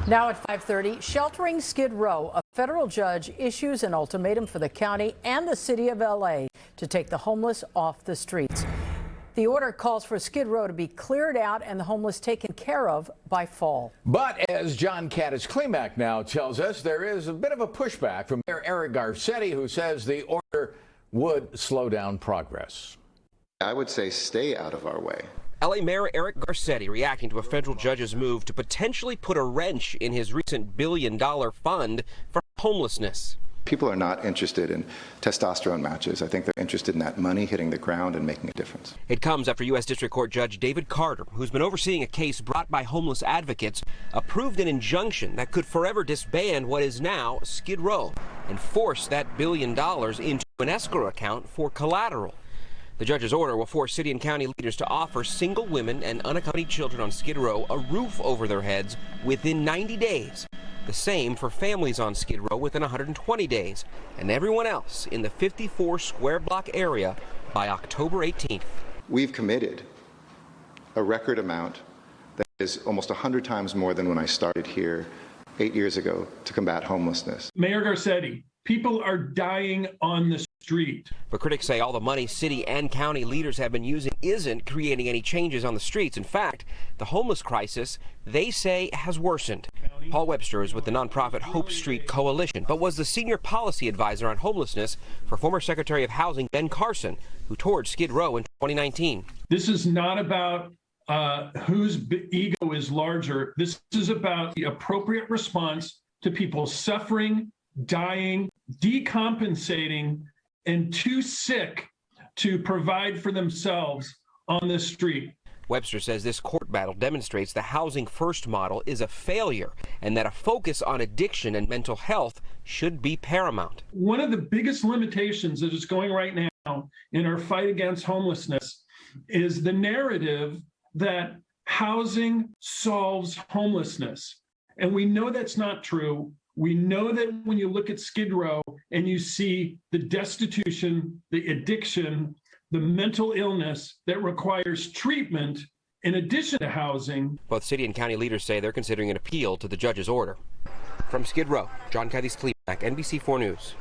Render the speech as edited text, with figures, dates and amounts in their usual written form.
Now at 5:30, sheltering Skid Row, a federal judge issues an ultimatum for the county and the city of LA to take the homeless off the streets. The order calls for Skid Row to be cleared out and the homeless taken care of by fall. But as Cádiz Klemack now tells us, there is a bit of a pushback from Mayor Eric Garcetti, who says the order would slow down progress. I would say stay out of our way. LA Mayor Eric Garcetti reacting to a federal judge's move to potentially put a wrench in his recent billion-dollar fund for homelessness. People are not interested in testosterone matches. I think they're interested in that money hitting the ground and making a difference. It comes after U.S. District Court Judge David Carter, who's been overseeing a case brought by homeless advocates, approved an injunction that could forever disband what is now Skid Row and force that $1 billion into an escrow account for collateral. The judge's order will force city and county leaders to offer single women and unaccompanied children on Skid Row a roof over their heads within 90 days. The same for families on Skid Row within 120 days, and everyone else in the 54 square block area by October 18th. We've committed a record amount that is almost 100 times more than when I started here 8 years ago to combat homelessness. Mayor Garcetti, people are dying on the street. But critics say all the money city and county leaders have been using isn't creating any changes on the streets. In fact, the homeless crisis, they say, has worsened. Paul Webster is with the nonprofit Hope Street Coalition, but was the senior policy advisor on homelessness for former Secretary of Housing Ben Carson, who toured Skid Row in 2019. This is not about whose ego is larger. This is about the appropriate response to people suffering, dying, decompensating, and too sick to provide for themselves on the street. Webster says this court battle demonstrates the housing first model is a failure and that a focus on addiction and mental health should be paramount. One of the biggest limitations that is going right now in our fight against homelessness is the narrative that housing solves homelessness. And we know that's not true. We know that when you look at Skid Row and you see the destitution, the addiction, the mental illness that requires treatment in addition to housing. Both city and county leaders say they're considering an appeal to the judge's order. From Skid Row, Cádiz Klemack, NBC4 News.